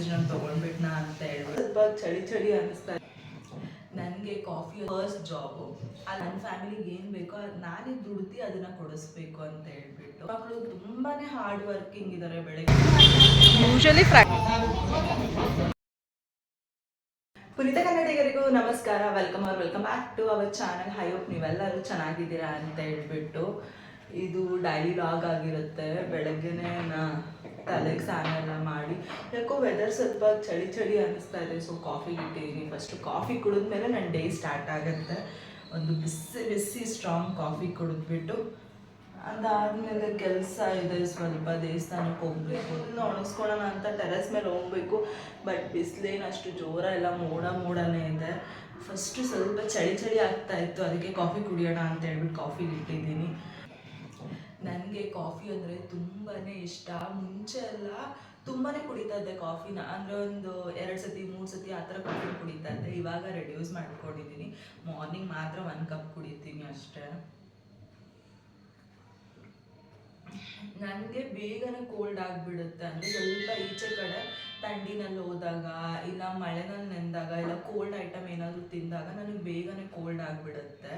Decision ತೊಗೊಂಡ್ಬಿಟ್ನಾ ಅಂತ ಹೇಳ್ಬಿಟ್ಟು ಸ್ವಲ್ಪ ಚಳಿ ಅನ್ನಿಸ್ತಾ ಇದೆ. ನನಗೆ ಕಾಫಿ ಫಸ್ಟ್ ಜಾಬು, ಅಲ್ಲಿ ನನ್ನ ಫ್ಯಾಮಿಲಿಗೆ ಏನು ಬೇಕೋ ನಾನೇ ದುಡ್ದು ಅದನ್ನು ಕೊಡಿಸ್ಬೇಕು ಅಂತ ಹೇಳ್ಬಿಟ್ಟು. ಮಕ್ಕಳು ತುಂಬಾ ಹಾರ್ಡ್ ವರ್ಕಿಂಗ್ ಇದ್ದಾರೆ. ಬೆಳಗ್ಗೆ ಯೂಶಲಿ ಪುನೀತ ಕನ್ನಡಿಗರಿಗೂ ನಮಸ್ಕಾರ. Welcome back to our channel. I hope ನೀವೆಲ್ಲರೂ ಚೆನ್ನಾಗಿದ್ದೀರಾ ಅಂತ ಹೇಳ್ಬಿಟ್ಟು. ಇದು ಡೈಲಿ ಲಾಗ್ ಆಗಿರುತ್ತೆ. ಬೆಳಗ್ಗೆನೇ ತಲೆಗೆ ಸ್ನಾನ ಎಲ್ಲ ಮಾಡಿ, ಯಾಕೋ ವೆದರ್ ಸ್ವಲ್ಪ ಚಳಿ ಅನ್ನಿಸ್ತಾ ಇದೆ. ಸೊ ಕಾಫಿ ಇಟ್ಟಿದ್ದೀನಿ. ಫಸ್ಟು ಕಾಫಿ ಕುಡಿದ್ಮೇಲೆ ನನ್ನ ಡೇ ಸ್ಟಾರ್ಟ್ ಆಗುತ್ತೆ. ಒಂದು ಬಿಸಿ ಸ್ಟ್ರಾಂಗ್ ಕಾಫಿ ಕುಡಿದ್ಬಿಟ್ಟು ಅದಾದಮೇಲೆ ಕೆಲಸ ಇದೆ. ಸ್ವಲ್ಪ ದೇವಸ್ಥಾನಕ್ಕೆ ಹೋಗಬೇಕು, ಒಣಗಿಸ್ಕೊಳ್ಳೋಣ ಅಂತ ಟೆರೆಸ್ ಮೇಲೆ ಹೋಗಬೇಕು. ಬಟ್ ಬಿಸಿಲೇನು ಅಷ್ಟು ಜೋರ ಎಲ್ಲ ಮೋಡನೇ ಇದೆ. ಫಸ್ಟು ಸ್ವಲ್ಪ ಚಳಿ ಆಗ್ತಾ ಇತ್ತು, ಅದಕ್ಕೆ ಕಾಫಿ ಕುಡಿಯೋಣ ಅಂತ ಹೇಳ್ಬಿಟ್ಟು ಕಾಫಿ ಇಟ್ಟಿದ್ದೀನಿ. ನನಗೆ ಕಾಫಿ ಅಂದರೆ ತುಂಬಾ ಇಷ್ಟ. ಮುಂಚೆ ಎಲ್ಲ ತುಂಬಾ ಕುಡಿತಾ ಇದ್ದೆ ಕಾಫಿನ. ಅಂದರೆ ಒಂದು 2 ಸತಿ 3 ಸತಿ ಆ ಥರ ಕಾಫಿ ಕುಡಿತಾ ಇದ್ದೆ. ಇವಾಗ ರೆಡ್ಯೂಸ್ ಮಾಡ್ಕೊಂಡಿದ್ದೀನಿ. ಮಾರ್ನಿಂಗ್ ಮಾತ್ರ 1 ಕಪ್ ಕುಡಿತೀನಿ ಅಷ್ಟೇ. ನನಗೆ ಬೇಗನೆ ಕೋಲ್ಡ್ ಆಗಿಬಿಡುತ್ತೆ. ಅಂದರೆ ಸ್ವಲ್ಪ ಈಚೆ ಕಡೆ ಥಂಡಿನಲ್ಲಿ ಹೋದಾಗ, ಇಲ್ಲ ಮಳೆನಲ್ಲಿ ನೆಂದಾಗ, ಇಲ್ಲ ಕೋಲ್ಡ್ ಐಟಮ್ ಏನಾದರೂ ತಿಂದಾಗ ನನಗೆ ಬೇಗನೆ ಕೋಲ್ಡ್ ಆಗಿಬಿಡುತ್ತೆ.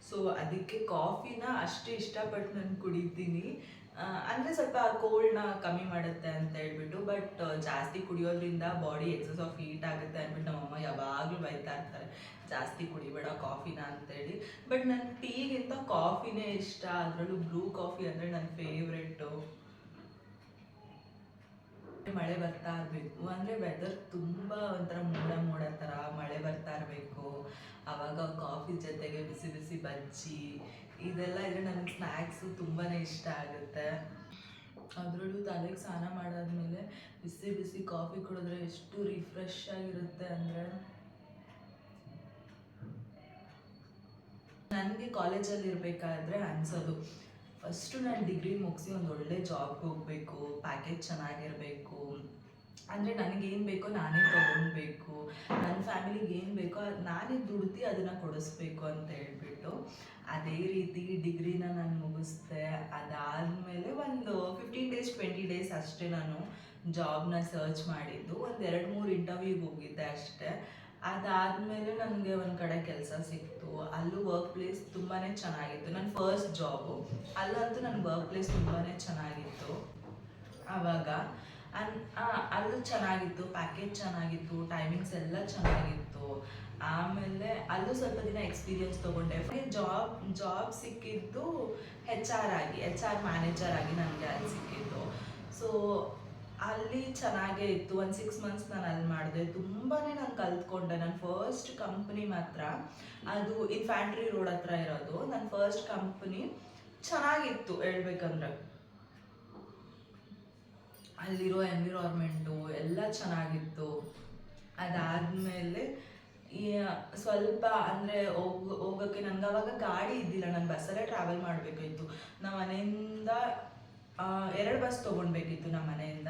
ಸೊ ಅದಕ್ಕೆ ಕಾಫಿನ ಅಷ್ಟು ಇಷ್ಟಪಟ್ಟು ನಾನು ಕುಡಿತೀನಿ. ಅಂದರೆ ಸ್ವಲ್ಪ ಕೋಲ್ಡ್ನ ಕಮ್ಮಿ ಮಾಡುತ್ತೆ ಅಂತ ಹೇಳ್ಬಿಟ್ಟು. ಬಟ್ ಜಾಸ್ತಿ ಕುಡಿಯೋದ್ರಿಂದ ಬಾಡಿ ಎಕ್ಸಸ್ ಆಫ್ ಹೀಟ್ ಆಗುತ್ತೆ ಅಂದ್ಬಿಟ್ಟು ನಮ್ಮಮ್ಮ ಯಾವಾಗಲೂ ಬೈತಾ ಇರ್ತಾರೆ, ಜಾಸ್ತಿ ಕುಡಿಬೇಡ ಕಾಫಿನ ಅಂತೇಳಿ. ಬಟ್ ನನ್ನ ಟೀಗಿಂತ ಕಾಫಿನೇ ಇಷ್ಟ. ಅದರಲ್ಲೂ ಬ್ಲೂ ಕಾಫಿ ಅಂದರೆ ನನ್ನ ಫೇವ್ರೆಟ್ಟು. ಮಳೆ ಬರ್ತಾ ಇರಬೇಕು, ಅಂದರೆ ವೆದರ್ ತುಂಬ ಒಂಥರ ಮೋಡ ಥರ ಮಳೆ ಬರ್ತಾ ಇರಬೇಕು. ಆವಾಗ ಕಾಫಿ ಜೊತೆಗೆ ಬಿಸಿ ಬಜ್ಜಿ ಇದೆಲ್ಲ ಇದ್ರೆ ನನಗೆ ಸ್ನ್ಯಾಕ್ಸು ತುಂಬಾ ಇಷ್ಟ ಆಗುತ್ತೆ. ಅದರಲ್ಲೂ ತಲೆಗೆ ಸ್ನಾನ ಮಾಡಾದ್ಮೇಲೆ ಬಿಸಿ ಕಾಫಿ ಕುಡಿದ್ರೆ ಎಷ್ಟು ರಿಫ್ರೆಶ್ ಆಗಿರುತ್ತೆ ಅಂದರೆ. ನನಗೆ ಕಾಲೇಜಲ್ಲಿ ಇರಬೇಕಾದ್ರೆ ಅನಿಸೋದು, ಫಸ್ಟು ನಾನು ಡಿಗ್ರಿ ಮುಗಿಸಿ ಒಂದು ಒಳ್ಳೆ ಜಾಬ್ಗೆ ಹೋಗಬೇಕು, ಪ್ಯಾಕೇಜ್ ಚೆನ್ನಾಗಿರಬೇಕು, ಅಂದರೆ ನನಗೇನು ಬೇಕೋ ನಾನೇ ತೊಗೊಳ್ಬೇಕು, ನನ್ನ ಫ್ಯಾಮಿಲಿಗೆ ಏನು ಬೇಕೋ ನಾನೇ ದುಡ್ದು ಅದನ್ನು ಕೊಡಿಸ್ಬೇಕು ಅಂತ ಹೇಳ್ಬಿಟ್ಟು. ಅದೇ ರೀತಿ ಡಿಗ್ರಿನ ನಾನು ಮುಗಿಸ್ದೆ. ಅದಾದಮೇಲೆ ಒಂದು 15 ಡೇಸ್ 20 ಡೇಸ್ ಅಷ್ಟೇ ನಾನು ಜಾಬ್ನ ಸರ್ಚ್ ಮಾಡಿದ್ದು. ಒಂದು 2-3 ಇಂಟರ್ವ್ಯೂಗೆ ಹೋಗಿದ್ದೆ ಅಷ್ಟೇ. ಅದಾದಮೇಲೆ ನನಗೆ ಒಂದು ಕಡೆ ಕೆಲಸ ಸಿಕ್ತು. ಅಲ್ಲೂ ವರ್ಕ್ ಪ್ಲೇಸ್ ತುಂಬಾ ಚೆನ್ನಾಗಿತ್ತು. ನನ್ನ ಫಸ್ಟ್ ಜಾಬು ಅಲ್ಲಂತೂ ನನ್ನ ವರ್ಕ್ ಪ್ಲೇಸ್ ತುಂಬಾ ಚೆನ್ನಾಗಿತ್ತು. ಆವಾಗ ಅಲ್ಲೂ ಚೆನ್ನಾಗಿತ್ತು, ಪ್ಯಾಕೇಜ್ ಚೆನ್ನಾಗಿತ್ತು, ಟೈಮಿಂಗ್ಸ್ ಎಲ್ಲ ಚೆನ್ನಾಗಿತ್ತು. ಆಮೇಲೆ ಅಲ್ಲೂ ಸ್ವಲ್ಪ ದಿನ ಎಕ್ಸ್ಪೀರಿಯನ್ಸ್ ತೊಗೊಂಡೆ. ಜಾಬ್ ಸಿಕ್ಕಿದ್ದು HR ಮ್ಯಾನೇಜರ್ ಆಗಿ ನನಗೆ ಅಲ್ಲಿ ಸಿಕ್ಕಿದ್ದು. ಸೊ ಅಲ್ಲಿ ಚೆನ್ನಾಗೇ ಇತ್ತು. ಒಂದು 6 ಮಂತ್ಸ್ ನಾನು ಅಲ್ಲಿ ಮಾಡಿದೆ. ತುಂಬಾ ನಾನು ಕಲ್ತ್ಕೊಂಡೆ. ನನ್ನ ಫಸ್ಟ್ ಕಂಪ್ನಿ ಮಾತ್ರ ಅದು ಇನ್ಫ್ಯಾಂಟ್ರಿ ರೋಡ್ ಹತ್ರ ಇರೋದು. ನನ್ನ ಫಸ್ಟ್ ಕಂಪ್ನಿ ಚೆನ್ನಾಗಿತ್ತು ಹೇಳ್ಬೇಕಂದ್ರೆ. ಅಲ್ಲಿರೋ ಎನ್ವಿರಾನ್ಮೆಂಟು ಎಲ್ಲ ಚೆನ್ನಾಗಿತ್ತು. ಅದಾದಮೇಲೆ ಸ್ವಲ್ಪ ಅಂದರೆ ಹೋಗೋಕ್ಕೆ ನನಗೆ ಅವಾಗ ಗಾಡಿ ಇದ್ದಿಲ್ಲ. ನಾನು ಬಸ್ಸಲ್ಲೇ ಟ್ರಾವೆಲ್ ಮಾಡಬೇಕಾಗಿತ್ತು. ನಮ್ಮ ಮನೆಯಿಂದ 2 ಬಸ್ ತೊಗೊಳ್ಬೇಕಿತ್ತು. ನಮ್ಮ ಮನೆಯಿಂದ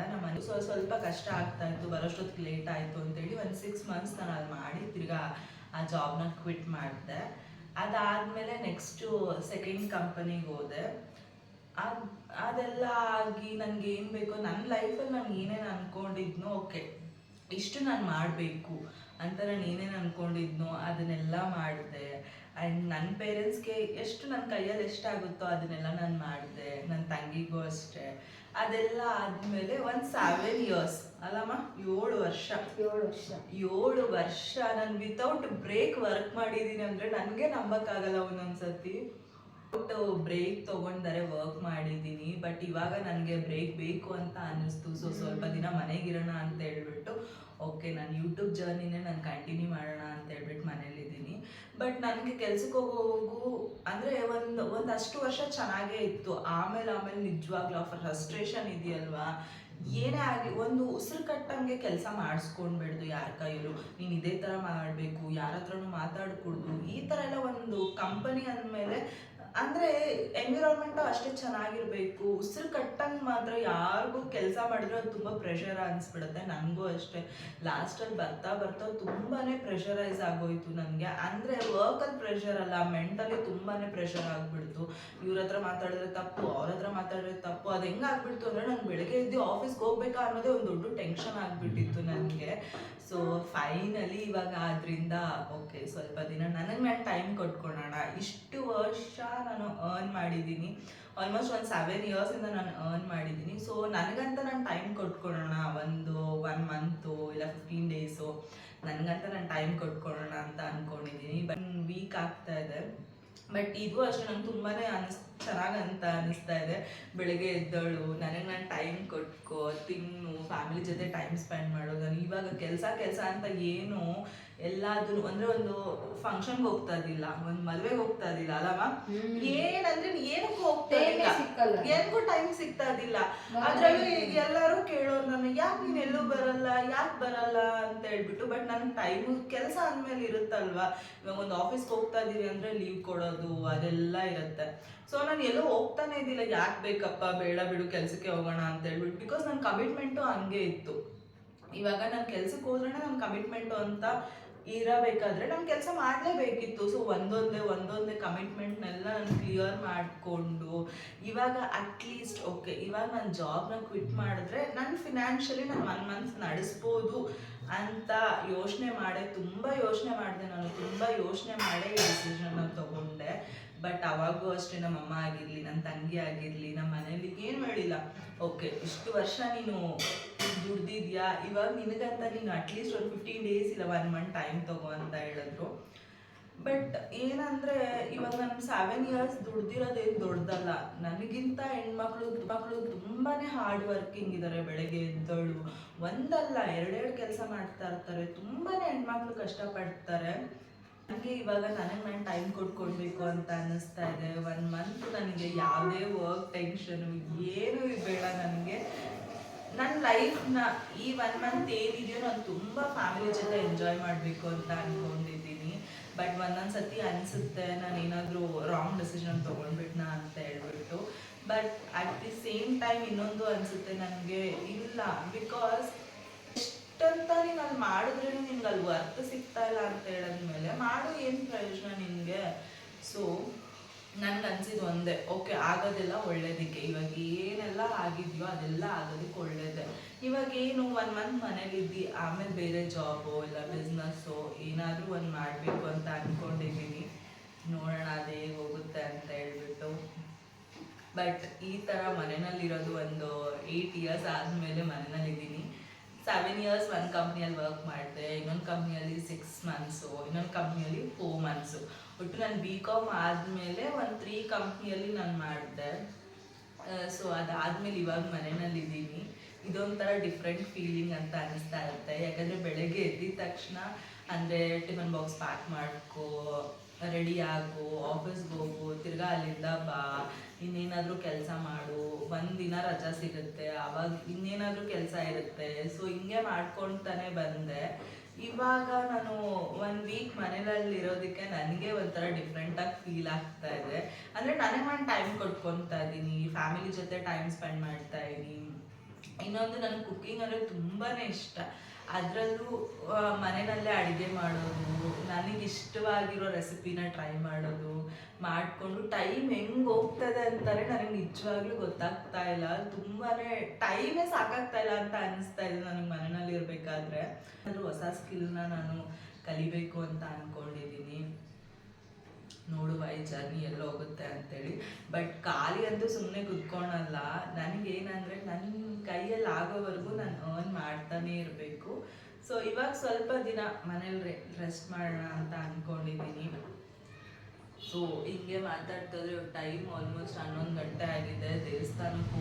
ಸ್ವಲ್ಪ ಕಷ್ಟ ಆಗ್ತಾಯಿತ್ತು, ಬರೋಷ್ಟೊತ್ತಿಗೆ ಲೇಟ್ ಆಯಿತು ಅಂತೇಳಿ ಒಂದು 6 ಮಂತ್ಸ್ ನಾನು ಅಲ್ಲಿ ಮಾಡಿ ತಿರ್ಗಾ ಆ ಜಾಬ್ನ ಕ್ವಿಟ್ ಮಾಡಿದೆ. ಅದಾದಮೇಲೆ ನೆಕ್ಸ್ಟು ಸೆಕೆಂಡ್ ಕಂಪನಿಗೆ ಹೋದೆ. ಅದೆಲ್ಲ ಆಗಿ ನನಗೇನು ಬೇಕೋ ನನ್ನ ಲೈಫಲ್ಲಿ ನಾನು ಏನೇನು ಅಂದ್ಕೊಂಡಿದ್ನೋ, ಓಕೆ ಇಷ್ಟು ನಾನು ಮಾಡಬೇಕು ಅಂತ ನಾನು ಏನೇನು ಅಂದ್ಕೊಂಡಿದ್ನೋ ಅದನ್ನೆಲ್ಲ ಮಾಡಿದೆ. ಆ್ಯಂಡ್ ನನ್ನ ಪೇರೆಂಟ್ಸ್ಗೆ ಎಷ್ಟು ನನ್ನ ಕೈಯಲ್ಲಿ ಎಷ್ಟಾಗುತ್ತೋ ಅದನ್ನೆಲ್ಲ ನಾನು ಮಾಡಿದೆ. ನನ್ನ ತಂಗಿಗೂ ಅಷ್ಟೇ. ಅದೆಲ್ಲ ಆದಮೇಲೆ ಒಂದು 7 ಇಯರ್ಸ್ ಅಲ್ಲಮ್ಮ, 7 ವರ್ಷ ನಾನು ವಿತೌಟ್ ಬ್ರೇಕ್ ವರ್ಕ್ ಮಾಡಿದ್ದೀನಿ ಅಂದರೆ ನನಗೆ ನಂಬಕ್ಕಾಗಲ್ಲ ಒಂದೊಂದು ಸತಿ. ಬ್ರೇಕ್ ತೊಗೊಂಡರೆ ವರ್ಕ್ ಮಾಡಿದ್ದೀನಿ. ಬಟ್ ಇವಾಗ ನನಗೆ ಬ್ರೇಕ್ ಬೇಕು ಅಂತ ಅನ್ನಿಸ್ತು. ಸೊ ಸ್ವಲ್ಪ ದಿನ ಮನೆಗಿರೋಣ ಅಂತ ಹೇಳ್ಬಿಟ್ಟು ಓಕೆ ನಾನು ಯೂಟ್ಯೂಬ್ ಜರ್ನಿನೇ ನಾನು ಕಂಟಿನ್ಯೂ ಮಾಡೋಣ ಅಂತ ಹೇಳ್ಬಿಟ್ಟು ಮನೇಲಿದ್ದೀನಿ. ಬಟ್ ನನಗೆ ಕೆಲ್ಸಕ್ಕೆ ಹೋಗು ಅಂದರೆ ಒಂದಷ್ಟು ವರ್ಷ ಚೆನ್ನಾಗೇ ಇತ್ತು. ಆಮೇಲೆ ನಿಜವಾಗ್ಲೂ ಆ ಫ್ರಸ್ಟ್ರೇಷನ್ ಇದೆಯಲ್ವಾ, ಏನೇ ಆಗಲಿ ಒಂದು ಉಸಿರು ಕಟ್ಟಂಗೆ ಕೆಲಸ ಮಾಡಿಸ್ಕೊಂಡ್ಬಿಡ್ದು ಯಾರ ಕೈಯಲ್ಲೂ. ನೀನು ಇದೇ ಥರ ಮಾಡಬೇಕು, ಯಾರ ಹತ್ರನೂ ಮಾತಾಡ್ಕೊಡ್ದು, ಈ ಥರ ಎಲ್ಲ ಒಂದು ಕಂಪನಿ ಅಂದಮೇಲೆ ಅಂದರೆ ಎನ್ವಿರಾನ್ಮೆಂಟು ಅಷ್ಟೇ ಚೆನ್ನಾಗಿರಬೇಕು. ಉಸಿರು ಕಟ್ಟಂಗೆ ಮಾತ್ರ ಯಾರಿಗೂ ಕೆಲಸ ಮಾಡಿದ್ರೆ ಅದು ತುಂಬ ಪ್ರೆಷರ್ ಅನಿಸ್ಬಿಡುತ್ತೆ. ನನಗೂ ಅಷ್ಟೇ ಲಾಸ್ಟಲ್ಲಿ ಬರ್ತಾ ಬರ್ತಾ ತುಂಬಾ ಪ್ರೆಷರೈಸ್ ಆಗೋಯ್ತು ನನಗೆ. ಅಂದರೆ ವರ್ಕಲ್ಲಿ ಪ್ರೆಷರ್ ಅಲ್ಲ, ಮೆಂಟಲಿ ತುಂಬಾ ಪ್ರೆಷರ್ ಆಗಿಬಿಡ್ತು. ಇವ್ರ ಹತ್ರ ಮಾತಾಡಿದ್ರೆ ತಪ್ಪು, ಅವ್ರ ಹತ್ರ ಮಾತಾಡಿದ್ರೆ ತಪ್ಪು. ಅದು ಹೆಂಗೆ ಆಗ್ಬಿಡ್ತು ಅಂದರೆ ನಾನು ಬೆಳಗ್ಗೆ ಎದ್ದು ಆಫೀಸ್ಗೆ ಹೋಗ್ಬೇಕಾ ಅನ್ನೋದೇ ಒಂದು ದೊಡ್ಡ ಟೆನ್ಷನ್ ಆಗಿಬಿಟ್ಟಿತ್ತು ನನಗೆ. ಸೊ ಫೈನಲಿ ಇವಾಗ ಅದರಿಂದ ಓಕೆ, ಸ್ವಲ್ಪ ದಿನ ನನಗೆ ನಾನು ಟೈಮ್ ಕೊಟ್ಕೊಳ್ಳೋಣ. ಇಷ್ಟು ವರ್ಷ ನಾನು ಅರ್ನ್ ಮಾಡಿದ್ದೀನಿ, ಆಲ್ಮೋಸ್ಟ್ ಒಂದು 7 ಇಯರ್ಸಿಂದ ನಾನು ಅರ್ನ್ ಮಾಡಿದ್ದೀನಿ. ಸೊ ನನಗಂತ ನಾನು ಟೈಮ್ ಕೊಟ್ಕೊಳ್ಳೋಣ, ಒಂದು 1 ಮಂತು ಇಲ್ಲ 15 ಡೇಸು ನನಗಂತ ನಾನು ಟೈಮ್ ಕೊಟ್ಕೊಳ್ಳೋಣ ಅಂತ ಅಂದ್ಕೊಂಡಿದ್ದೀನಿ. ಬಟ್ ವೀಕ್ ಆಗ್ತಾ ಇದೆ. ಬಟ್ ಇದು ಅಷ್ಟೇ ನಂಗೆ ತುಂಬಾ ಚೆನ್ನಾಗಂತ ಅನ್ನಿಸ್ತಾ ಇದೆ. ಬೆಳಗ್ಗೆ ಎದ್ದಳು, ನನಗೆ ನಾನು ಟೈಮ್ ಕೊಟ್ಕೋ, ತಿನ್ನು, ಫ್ಯಾಮಿಲಿ ಜೊತೆ ಟೈಮ್ ಸ್ಪೆಂಡ್ ಮಾಡೋದು. ನಾನು ಇವಾಗ ಕೆಲಸ ಅಂತ ಏನು ಎಲ್ಲಾದ್ರೂ ಅಂದರೆ ಒಂದು ಫಂಕ್ಷನ್ಗೆ ಹೋಗ್ತಾ ಇದ್ದಿಲ್ಲ, ಒಂದು ಮದುವೆಗೆ ಹೋಗ್ತಾ ಇದ್ದಿಲ್ಲ ಅಲ್ಲವಾ, ಏನಂದ್ರೆ ಏನಕ್ಕೂ ಹೋಗ್ತಾ ಇಲ್ಲ, ಏನಕ್ಕೂ ಟೈಮ್ ಸಿಗ್ತಾ ಇದ್ದಿಲ್ಲ. ಅದ್ರಲ್ಲೂ ಎಲ್ಲರೂ ಕೇಳೋರು ನಾನು, ಯಾಕೆ ನೀನು ಎಲ್ಲೂ ಬರಲ್ಲ, ಯಾಕೆ ಬರಲ್ಲ ಅಂತ ಹೇಳ್ಬಿಟ್ಟು. ಬಟ್ ನನ್ನ ಟೈಮು ಕೆಲಸ ಅಂದಮೇಲೆ ಇರುತ್ತಲ್ವಾ. ಇವಾಗ ಒಂದು ಆಫೀಸ್ಗೆ ಹೋಗ್ತಾ ಇದ್ದೀವಿ ಅಂದರೆ ಲೀವ್ ಕೊಡೋದು ಅದೆಲ್ಲ ಇರುತ್ತೆ. ಸೊ ನಾನು ಎಲ್ಲೂ ಹೋಗ್ತಾನೆ ಇದ್ದಿಲ್ಲ, ಯಾಕೆ ಬೇಕಪ್ಪ, ಬೇಡ ಬಿಡು ಕೆಲಸಕ್ಕೆ ಹೋಗೋಣ ಅಂತ ಹೇಳ್ಬಿಟ್ಟು. ಬಿಕಾಸ್ ನನ್ನ ಕಮಿಟ್ಮೆಂಟು ಹಂಗೆ ಇತ್ತು. ಇವಾಗ ನಾನು ಕೆಲ್ಸಕ್ಕೆ ಹೋದ್ರೆ ನನ್ನ ಕಮಿಟ್ಮೆಂಟು ಅಂತ ಇರಬೇಕಾದ್ರೆ ನಾನು ಕೆಲಸ ಮಾಡಲೇಬೇಕಿತ್ತು. ಸೊ ಒಂದೊಂದೇ ಕಮಿಟ್ಮೆಂಟ್ನೆಲ್ಲ ನಾನು ಕ್ಲಿಯರ್ ಮಾಡಿಕೊಂಡು ಇವಾಗ ಅಟ್ಲೀಸ್ಟ್ ಓಕೆ, ಇವಾಗ ನಾನು ಜಾಬ್ನ ಕ್ವಿಟ್ ಮಾಡಿದ್ರೆ ನಾನು ಫಿನಾನ್ಷಿಯಲಿ ನಾನು 1 ಮಂತ್ ನಡೆಸ್ಬೋದು ಅಂತ ತುಂಬ ಯೋಚನೆ ಮಾಡಿದೆ. ನಾನು ತುಂಬ ಯೋಚನೆ ಮಾಡೇ ಈ ಡಿಸಿಷನ್ನ ತೊಗೊಂಡೆ. ಬಟ್ ಅವಾಗೂ ಅಷ್ಟೇ ನಮ್ಮ ಅಮ್ಮ ಆಗಿರಲಿ, ನನ್ನ ತಂಗಿ ಆಗಿರಲಿ, ನಮ್ಮ ಮನೇಲಿ ಏನು ಹೇಳಿಲ್ಲ, ಓಕೆ ಇಷ್ಟು ವರ್ಷ ನೀನು ದುಡ್ದಿದ್ಯಾ, ಇವಾಗ ನಿನಗಂತ ನೀನು ಅಟ್ಲೀಸ್ಟ್ ಒಂದು 15 ಡೇಸ್ ಇಲ್ಲ 1 ಮಂತ್ ಟೈಮ್ ತಗೋ ಅಂತ ಹೇಳಿದ್ರು. ಬಟ್ ಏನಂದರೆ ಇವಾಗ ನಾನು 7 ಇಯರ್ಸ್ ದುಡ್ದಿರೋದೇನು ದೊಡ್ಡದಲ್ಲ. ನನಗಿಂತ ಮಕ್ಕಳು ತುಂಬಾ ಹಾರ್ಡ್ ವರ್ಕಿಂಗ್ ಇದ್ದಾರೆ. ಬೆಳಗ್ಗೆ ಎದ್ದಳು ಒಂದಲ್ಲ 2 ಕೆಲಸ ಮಾಡ್ತಾ ಇರ್ತಾರೆ. ತುಂಬಾ ಹೆಣ್ಮಕ್ಳು ಕಷ್ಟಪಡ್ತಾರೆ. ನನಗೆ ಇವಾಗ ನನಗೆ ನಾನು ಟೈಮ್ ಕೊಟ್ಕೊಡ್ಬೇಕು ಅಂತ ಅನ್ನಿಸ್ತಾ ಇದೆ. 1 ಮಂತ್ ನನಗೆ ಯಾವುದೇ ವರ್ಕ್ ಟೆನ್ಷನು ಏನೂ ಬೇಡ. ನನಗೆ ನನ್ನ ಲೈಫ್ನ ಈ 1 ಮಂತ್ ಏನಿದೆಯೋ ನಾನು ತುಂಬ ಫ್ಯಾಮಿಲಿ ಜೊತೆ ಎಂಜಾಯ್ ಮಾಡಬೇಕು ಅಂತ ಅಂದ್ಕೊಂಡಿದ್ದೀನಿ. ಬಟ್ ಒಂದೊಂದು ಸತಿ ಅನಿಸುತ್ತೆ ನಾನು ಏನಾದರೂ ರಾಂಗ್ ಡಿಸಿಷನ್ ತೊಗೊಂಡ್ಬಿಟ್ನಾ ಅಂತ ಹೇಳ್ಬಿಟ್ಟು. But at the same time ಇನ್ನೊಂದು ಅನಿಸುತ್ತೆ ನನಗೆ, ಇಲ್ಲ, ಬಿಕಾಸ್ ಎಷ್ಟಂತ ನೀನು ಅಲ್ಲಿ ಮಾಡಿದ್ರೂ ನಿನ್ಗೆ ಅಲ್ಲಿ ವರ್ತ್ ಸಿಗ್ತಾ ಇಲ್ಲ ಅಂತ ಹೇಳಿದ್ಮೇಲೆ ಮಾಡು, ಏನು ಪ್ರಯೋಜನ ನಿನಗೆ. ಸೊ ನನ್ಗೆ ಅನ್ಸಿದ್ದು ಒಂದೇ, ಓಕೆ ಆಗೋದೆಲ್ಲ ಒಳ್ಳೇದಕ್ಕೆ. ಇವಾಗ ಏನೆಲ್ಲ ಆಗಿದೆಯೋ ಅದೆಲ್ಲ ಆಗೋದಕ್ಕೆ ಒಳ್ಳೇದೇ. ಇವಾಗ ಏನು 1 ಮಂತ್ ಮನೇಲಿದ್ದು ಆಮೇಲೆ ಬೇರೆ ಜಾಬು ಇಲ್ಲ ಬಿಸ್ನೆಸ್ಸು ಏನಾದರೂ ಒಂದು ಮಾಡಬೇಕು ಅಂತ ಅಂದ್ಕೊಂಡಿದ್ದೀನಿ. ನೋಡೋಣ ಅದೇ ಹೋಗುತ್ತೆ ಅಂತ ಹೇಳ್ಬಿಟ್ಟು. ಬಟ್ ಈ ಥರ ಮನೆಯಲ್ಲಿರೋದು ಒಂದು 8 ಇಯರ್ಸ್ ಆದಮೇಲೆ ಮನೆಯಲ್ಲಿದ್ದೀನಿ. 7 ಇಯರ್ಸ್ ಒಂದು ಕಂಪ್ನಿಯಲ್ಲಿ ವರ್ಕ್ ಮಾಡಿದೆ, ಇನ್ನೊಂದು ಕಂಪ್ನಿಯಲ್ಲಿ 6 ಮಂತ್ಸು, ಇನ್ನೊಂದು ಕಂಪ್ನಿಯಲ್ಲಿ 4 ಮಂತ್ಸು. ಒಟ್ಟು ನಾನು BCom ಆದಮೇಲೆ ಒಂದು 3 ಕಂಪ್ನಿಯಲ್ಲಿ ನಾನು ಮಾಡಿದೆ. ಸೊ ಅದಾದಮೇಲೆ ಇವಾಗ ಮನೆಯಲ್ಲಿದ್ದೀನಿ. ಇದೊಂಥರ ಡಿಫ್ರೆಂಟ್ ಫೀಲಿಂಗ್ ಅಂತ ಅನ್ನಿಸ್ತಾ ಇರುತ್ತೆ. ಯಾಕಂದರೆ ಬೆಳಗ್ಗೆ ಎದ್ದಿದ ತಕ್ಷಣ ಅಂದರೆ ಟಿಫನ್ ಬಾಕ್ಸ್ ಪ್ಯಾಕ್ ಮಾಡ್ಕೋ, ರೆಡಿ ಆಗು, ಆಫೀಸ್ಗೆ ಹೋಗು, ತಿರ್ಗಾ ಅಲ್ಲಿಂದ ಬಾ, ಇನ್ನೇನಾದರೂ ಕೆಲಸ ಮಾಡು, 1 ದಿನ ರಜಾ ಸಿಗುತ್ತೆ, ಆವಾಗ ಇನ್ನೇನಾದರೂ ಕೆಲಸ ಇರುತ್ತೆ. ಸೊ ಹಿಂಗೆ ಮಾಡ್ಕೊಳ್ತಾನೆ ಬಂದೆ. ಇವಾಗ ನಾನು 1 ವೀಕ್ ಮನೇಲಿರೋದಕ್ಕೆ ನನಗೆ ಒಂಥರ ಡಿಫ್ರೆಂಟಾಗಿ ಫೀಲ್ ಆಗ್ತಾ ಇದೆ. ಅಂದರೆ ನನಗೆ ನಾನು ಟೈಮ್ ಕೊಟ್ಕೊತಾ ಇದ್ದೀನಿ, ಫ್ಯಾಮಿಲಿ ಜೊತೆ ಟೈಮ್ ಸ್ಪೆಂಡ್ ಮಾಡ್ತಾ ಇದ್ದೀನಿ. ಇನ್ನೊಂದು ನನಗೆ ಕುಕ್ಕಿಂಗ್ ಅಂದರೆ ತುಂಬಾ ಇಷ್ಟ. ಅದರಲ್ಲೂ ಮನೆಯಲ್ಲೇ ಅಡುಗೆ ಮಾಡೋದು, ನನಗೆ ಇಷ್ಟವಾಗಿರೋ ರೆಸಿಪಿನ ಟ್ರೈ ಮಾಡೋದು, ಮಾಡಿಕೊಂಡು ಟೈಮ್ ಹೆಂಗೆ ಹೋಗ್ತದೆ ಅಂತಾರೆ ನನಗೆ ನಿಜವಾಗ್ಲೂ ಗೊತ್ತಾಗ್ತಾ ಇಲ್ಲ. ತುಂಬಾ ಟೈಮೇ ಸಾಕಾಗ್ತಾ ಇಲ್ಲ ಅಂತ ಅನ್ನಿಸ್ತಾ ಇದೆ ನನಗೆ ಮನೆಯಲ್ಲಿ ಇರಬೇಕಾದ್ರೆ. ಏನಾದರೂ ಹೊಸ ಸ್ಕಿಲ್ನ ನಾನು ಕಲಿಬೇಕು ಅಂತ ಅಂದ್ಕೊಂಡಿದ್ದೀನಿ. ನೋಡುವ ಈ ಜರ್ನಿ ಎಲ್ಲ ಹೋಗುತ್ತೆ ಅಂತೇಳಿ. ಬಟ್ ಖಾಲಿ ಅಂತೂ ಸುಮ್ಮನೆ ಕುತ್ಕೊಳಲ್ಲ. ನನಗೇನಂದರೆ ನನ್ನ ಕೈಯಲ್ಲಿ ಆಗೋವರೆಗೂ ನಾನು ಅರ್ನ್ ಮಾಡ್ತಾನೇ ಇರಬೇಕು. ಸೊ ಇವಾಗ ಸ್ವಲ್ಪ ದಿನ ಮನೇಲಿ ರೆಸ್ಟ್ ಮಾಡೋಣ ಅಂತ ಅಂದ್ಕೊಂಡಿದ್ದೀನಿ. ಸೊ ಹಿಂಗೆ ಮಾತಾಡ್ತಿದ್ರೆ ಟೈಮ್ ಆಲ್ಮೋಸ್ಟ್ 11 ಗಂಟೆ ಆಗಿದೆ. ದೇವಸ್ಥಾನಕ್ಕೆ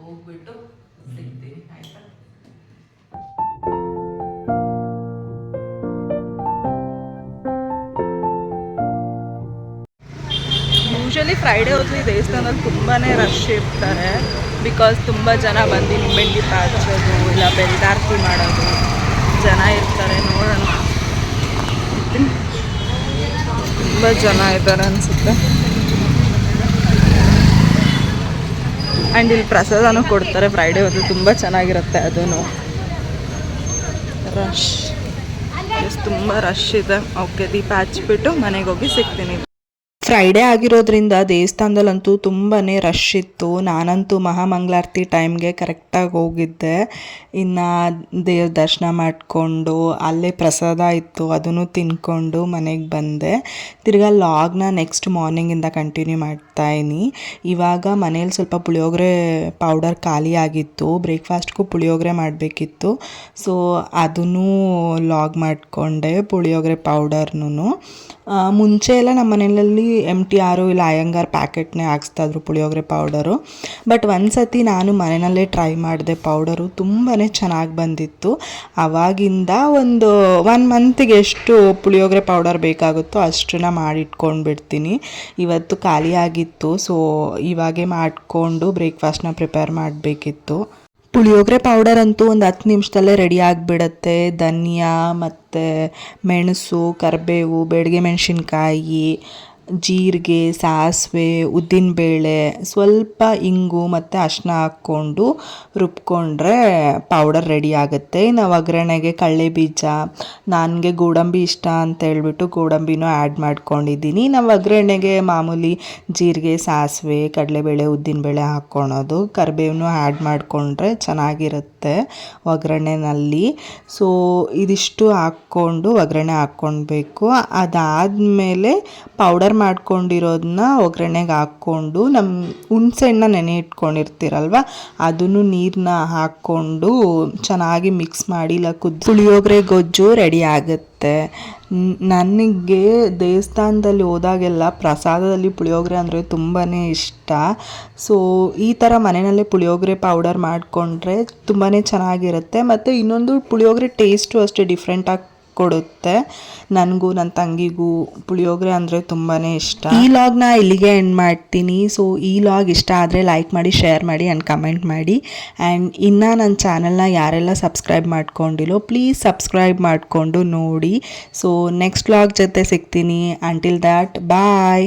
ಹೋಗ್ಬಿಟ್ಟು ಸಿಗ್ತೀನಿ, ಆಯಿತಾ? ಯೂಶಲಿ ಫ್ರೈಡೇ ಹೊತ್ತು ದೇವಸ್ಥಾನದಲ್ಲಿ ತುಂಬಾ ರಶ್ ಇರ್ತಾರೆ. ಬಿಕಾಸ್ ತುಂಬ ಜನ ಬಂದು ನಿಂಬೆಹಣ್ಣು ಹಚ್ಚೋದು ಇಲ್ಲ ಬೆಲ್ದಾರ್ತಿ ಮಾಡೋದು ಜನ ಇರ್ತಾರೆ. ನೋಡೋಣ. ತುಂಬ ಜನ ಇದ್ದಾರೆ ಅನಿಸುತ್ತೆ. ಆ್ಯಂಡ್ ಇಲ್ಲಿ ಪ್ರಸಾದನೂ ಕೊಡ್ತಾರೆ ಫ್ರೈಡೇ ಹೊತ್ತು, ತುಂಬ ಚೆನ್ನಾಗಿರುತ್ತೆ ಅದೂ. ರಶ್ ತುಂಬ ರಶ್ ಇದೆ. ಓಕೆ, ದೀಪ ಹಚ್ಬಿಟ್ಟು ಮನೆಗೆ ಹೋಗಿ ಸಿಗ್ತೀನಿ. ಫ್ರೈಡೇ ಆಗಿರೋದ್ರಿಂದ ದೇವಸ್ಥಾನದಲ್ಲಂತೂ ತುಂಬಾ ರಶ್ ಇತ್ತು. ನಾನಂತೂ ಮಹಾಮಂಗಳಾರತಿ ಟೈಮ್ಗೆ ಕರೆಕ್ಟಾಗಿ ಹೋಗಿದ್ದೆ. ಇನ್ನು ದೇವ್ರ ದರ್ಶನ ಮಾಡಿಕೊಂಡು ಅಲ್ಲೇ ಪ್ರಸಾದ ಇತ್ತು, ಅದನ್ನು ತಿನ್ಕೊಂಡು ಮನೆಗೆ ಬಂದೆ. ತಿರ್ಗಾ ಲಾಗ್ನ ನೆಕ್ಸ್ಟ್ ಮಾರ್ನಿಂಗಿಂದ ಕಂಟಿನ್ಯೂ ಮಾಡ್ತಾಯಿನಿ. ಇವಾಗ ಮನೇಲಿ ಸ್ವಲ್ಪ ಪುಳಿಯೋಗರೆ ಪೌಡರ್ ಖಾಲಿ ಆಗಿತ್ತು, ಬ್ರೇಕ್ಫಾಸ್ಟ್ಗೂ ಪುಳಿಯೋಗರೆ ಮಾಡಬೇಕಿತ್ತು. ಸೊ ಅದನ್ನು ಲಾಗ್ ಮಾಡಿಕೊಂಡೆ, ಪುಳಿಯೋಗರೆ ಪೌಡರ್ನೂ. ಮುಂಚೆ ಎಲ್ಲ ನಮ್ಮ ಮನೆಯಲ್ಲಿ MTR ಇಲ್ಲ ಅಯ್ಯಂಗಾರ್ ಪ್ಯಾಕೆಟ್ನೇ ಹಾಕ್ಸ್ತಾಯಿದ್ರು ಪುಳಿಯೋಗರೆ ಪೌಡರು. ಬಟ್ ಒಂದು ಸತಿ ನಾನು ಮನೆಯಲ್ಲೇ ಟ್ರೈ ಮಾಡಿದೆ ಪೌಡರು, ತುಂಬಾ ಚೆನ್ನಾಗಿ ಬಂದಿತ್ತು. ಆವಾಗಿಂದ ಒಂದು 1 ಮಂತಿಗೆ ಎಷ್ಟು ಪುಳಿಯೋಗರೆ ಪೌಡರ್ ಬೇಕಾಗುತ್ತೋ ಅಷ್ಟನ್ನ ಮಾಡಿಟ್ಕೊಂಡ್ಬಿಡ್ತೀನಿ. ಇವತ್ತು ಖಾಲಿ ಆಗಿತ್ತು, ಸೊ ಇವಾಗೇ ಮಾಡಿಕೊಂಡು ಬ್ರೇಕ್ಫಾಸ್ಟ್ನ ಪ್ರಿಪೇರ್ ಮಾಡಬೇಕಿತ್ತು. ಪುಳಿಯೋಗರೆ ಪೌಡರ್ ಅಂತೂ ಒಂದು 10 ನಿಮಿಷದಲ್ಲೇ ರೆಡಿ ಆಗಿಬಿಡುತ್ತೆ. ಧನಿಯಾ ಮತ್ತು ಮೆಣಸು, ಕರಿಬೇವು, ಬೆಡಗೆ ಮೆಣಸಿನ್ಕಾಯಿ, ಜೀರಿಗೆ, ಸಾಸಿವೆ, ಉದ್ದಿನಬೇಳೆ, ಸ್ವಲ್ಪ ಇಂಗು ಮತ್ತು ಅರಿಶಿನ ಹಾಕ್ಕೊಂಡು ರುಬ್ಕೊಂಡ್ರೆ ಪೌಡರ್ ರೆಡಿ ಆಗುತ್ತೆ. ನಾವು ಒಗ್ಗರಣೆಗೆ ಕಡಲೆ ಬೀಜ, ನನಗೆ ಗೋಡಂಬಿ ಇಷ್ಟ ಅಂತ ಹೇಳ್ಬಿಟ್ಟು ಗೋಡಂಬಿನೂ ಆ್ಯಡ್ ಮಾಡ್ಕೊಂಡಿದ್ದೀನಿ. ನಾವು ಒಗ್ಗರಣೆಗೆ ಮಾಮೂಲಿ ಜೀರಿಗೆ, ಸಾಸಿವೆ, ಕಡಲೆಬೇಳೆ, ಉದ್ದಿನಬೇಳೆ ಹಾಕ್ಕೊಳೋದು. ಕರಿಬೇವನ್ನೂ ಆ್ಯಡ್ ಮಾಡಿಕೊಂಡ್ರೆ ಚೆನ್ನಾಗಿರುತ್ತೆ ಒಗ್ಗರಣೆನಲ್ಲಿ. ಸೊ ಇದಿಷ್ಟು ಹಾಕ್ಕೊಂಡು ಒಗ್ಗರಣೆ ಹಾಕ್ಕೊಳ್ಬೇಕು. ಅದಾದಮೇಲೆ ಪೌಡರ್ ಮಾಡ್ಕೊಂಡಿರೋದನ್ನ ಒಗ್ಗರಣೆಗೆ ಹಾಕ್ಕೊಂಡು, ನಮ್ಮ ಹುಣಸೆಹಣ್ಣು ನೆನೆ ಇಟ್ಕೊಂಡಿರ್ತೀರಲ್ವ ಅದನ್ನು ನೀರನ್ನ ಹಾಕ್ಕೊಂಡು ಚೆನ್ನಾಗಿ ಮಿಕ್ಸ್ ಮಾಡಿ ಇಲ್ಲ ಪುಳಿಯೋಗರೆ ಗೊಜ್ಜು ರೆಡಿ ಆಗುತ್ತೆ. ನನಗೆ ದೇವಸ್ಥಾನದಲ್ಲಿ ಹೋದಾಗೆಲ್ಲ ಪ್ರಸಾದದಲ್ಲಿ ಪುಳಿಯೋಗರೆ ಅಂದರೆ ತುಂಬಾ ಇಷ್ಟ. ಸೊ ಈ ಥರ ಮನೆಯಲ್ಲೇ ಪುಳಿಯೋಗರೆ ಪೌಡರ್ ಮಾಡಿಕೊಂಡ್ರೆ ತುಂಬಾ ಚೆನ್ನಾಗಿರುತ್ತೆ. ಮತ್ತು ಇನ್ನೊಂದು ಪುಳಿಯೋಗರೆ ಟೇಸ್ಟು ಅಷ್ಟೇ ಡಿಫ್ರೆಂಟಾಗಿ ಕೊಡುತ್ತೆ. ನನಗೂ ನನ್ನ ತಂಗಿಗೂ ಪುಳಿಯೋಗರೆ ಅಂದರೆ ತುಂಬಾ ಇಷ್ಟ. ಈ ಲಾಗ್ನ ಇಲ್ಲಿಗೆ ಎಂಡ್ ಮಾಡ್ತೀನಿ. ಸೊ ಈ ಲಾಗ್ ಇಷ್ಟ ಆದರೆ ಲೈಕ್ ಮಾಡಿ, ಶೇರ್ ಮಾಡಿ ಆ್ಯಂಡ್ ಕಮೆಂಟ್ ಮಾಡಿ. ಆ್ಯಂಡ್ ಇನ್ನು ನನ್ನ ಚಾನಲ್ನ ಯಾರೆಲ್ಲ ಸಬ್ಸ್ಕ್ರೈಬ್ ಮಾಡ್ಕೊಂಡಿಲ್ಲೋ ಪ್ಲೀಸ್ ಸಬ್ಸ್ಕ್ರೈಬ್ ಮಾಡಿಕೊಂಡು ನೋಡಿ. ಸೊ ನೆಕ್ಸ್ಟ್ ಲಾಗ್ ಜೊತೆ ಸಿಗ್ತೀನಿ. Until that bye.